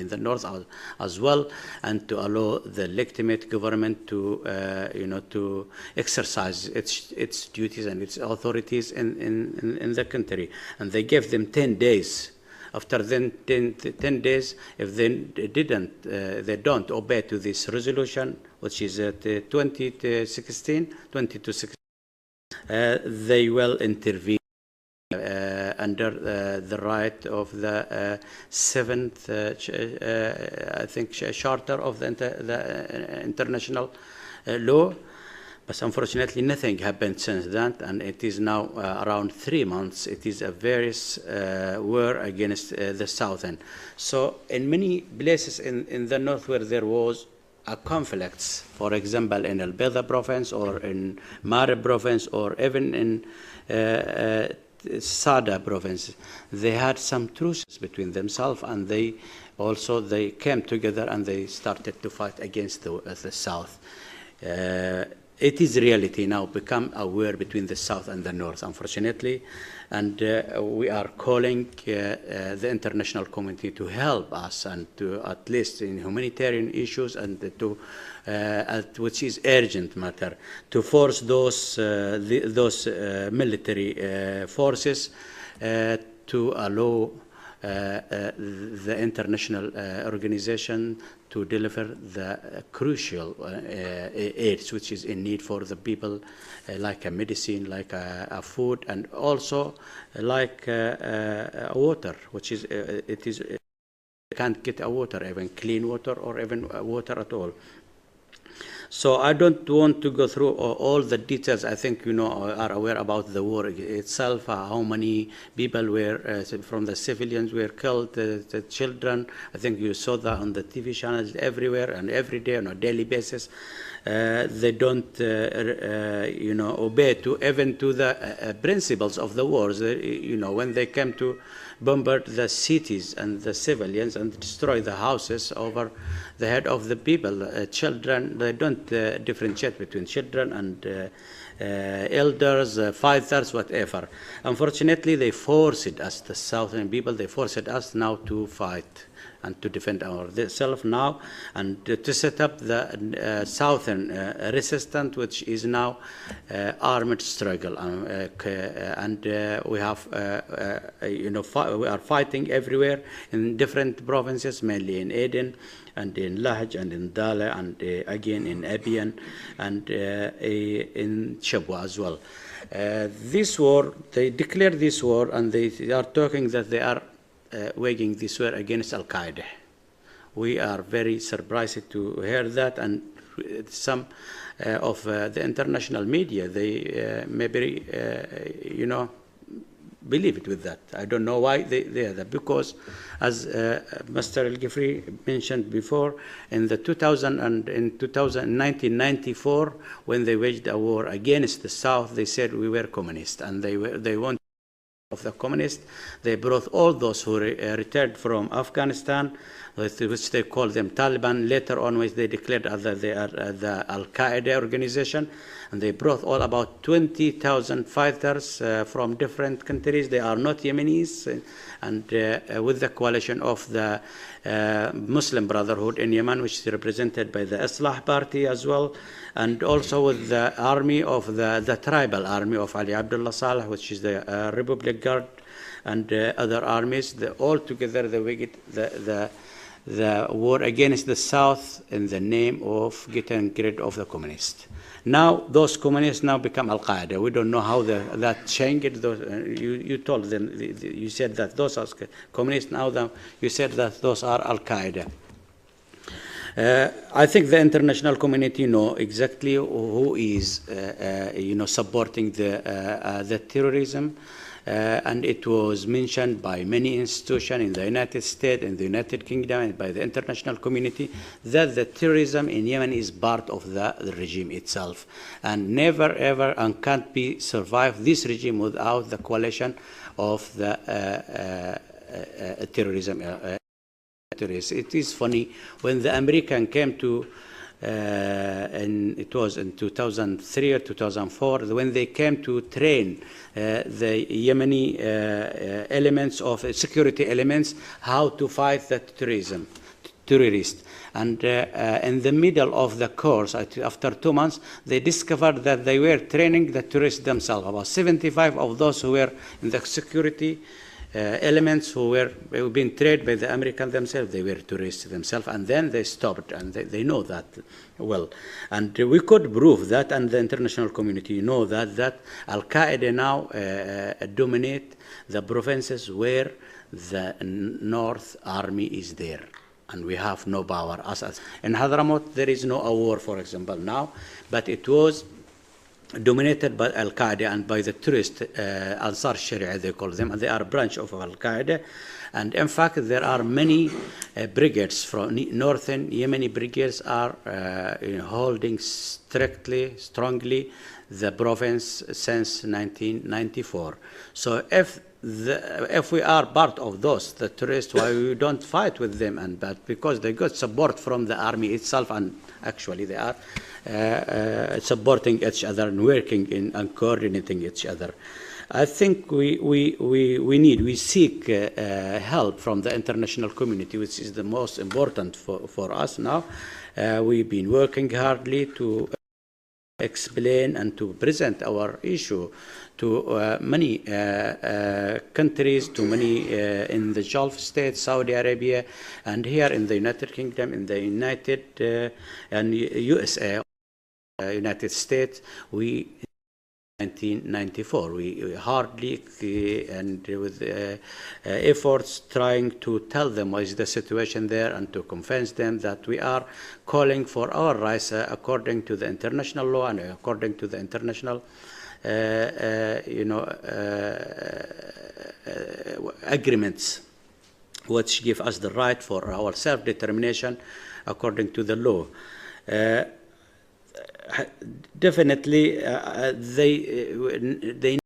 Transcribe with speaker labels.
Speaker 1: in the north as well, and to allow the legitimate government to to exercise its duties and its authorities in the country. And they gave them 10 days. After then 10 days, if they don't obey to this resolution, which is 20 to 16, they will intervene under the right of the seventh, I think, charter of the international law. But unfortunately, nothing happened since then, and it is now around 3 months. It is a various war against the southern. So in many places in the north where there was conflicts, for example, in El Beda province or in Marib province or even in Sada province, they had some truces between themselves, and they came together and they started to fight against the south. It is reality now, become a war between the south and the north, unfortunately, and we are calling the international community to help us and to, at least in humanitarian issues, and to which is urgent matter, to force those military forces to allow the international organization to deliver the crucial aids which is in need for the people, like a medicine, like a food, and also like water, which is can't get a water, even clean water or even water at all. So I don't want to go through all the details. I think you are aware about the war itself, how many people were from the civilians were killed, the children. I think you saw that on the TV channels everywhere and every day on a daily basis. They don't obey even to the principles of the wars. When they came to bombard the cities and the civilians and destroy the houses over the head of the people, children, they don't differentiate between children and elders, fighters, whatever. Unfortunately, they forced us, the southern people, they forced us now to fight and to defend ourselves now, and to set up the southern resistance, which is now armed struggle, and we have we are fighting everywhere in different provinces, mainly in Aden and in Lahj and in Dala and again in Abiyan and in Shabwa as well. This war, they declared this war, and they are talking that they are waging this war against Al-Qaeda. We are very surprised to hear that, and some of the international media, they maybe, believe it with that. I don't know why they are that, because as Mr. Al-Ghifri mentioned before, in 1994, when they waged a war against the South, they said we were communist, and they want of the communists. They brought all those who returned from Afghanistan, which they call them Taliban. Later on, which they declared that they are the Al-Qaeda organization, and they brought all about 20,000 fighters from different countries. They are not Yemenis, and with the coalition of the Muslim Brotherhood in Yemen, which is represented by the Islah Party as well, and also with the army of the tribal army of Ali Abdullah Saleh, which is the Republic Guard, and other armies. All together they waged the war against the South in the name of getting rid of the communists. Now those communists now become Al-Qaeda. We don't know how that changed. You told them, you said that those are communists. Now you said that those are Al-Qaeda. I think the international community know exactly who is, supporting the terrorism, and it was mentioned by many institutions in the United States, in the United Kingdom, and by the international community that the terrorism in Yemen is part of the regime itself, and never ever and can't be survive this regime without the coalition of the terrorism. It is funny when the American came to and it was in 2003 or 2004 when they came to train the Yemeni elements of security elements how to fight the terrorists. And in the middle of the course, after 2 months, they discovered that they were training the terrorists themselves. About 75 of those who were in the security elements who were being trained by the Americans themselves, they were terrorists themselves, and then they stopped, and they know that well. And we could prove that, and the international community know that Al-Qaeda now dominate the provinces where the North Army is there, and we have no power. As in Hadramaut, there is no war, for example, now, but it was dominated by Al-Qaeda and by the terrorist Ansar Sharia, they call them, and they are a branch of Al-Qaeda. And in fact, there are many brigades from northern Yemeni brigades are holding strongly the province since 1994. So if we are part of those, the terrorists, why we don't fight with them? But because they got support from the army itself, and actually they are supporting each other and working and coordinating each other. I think we seek help from the international community, which is the most important for us now. We've been working hardly to explain and to present our issue to many countries, to many in the Gulf states, Saudi Arabia, and here in the United Kingdom, in the United and USA, United States. We 1994 we hardly and with efforts trying to tell them what is the situation there and to convince them that we are calling for our rights according to the international law and according to the international agreements which give us the right for our self-determination according to the law. Definitely they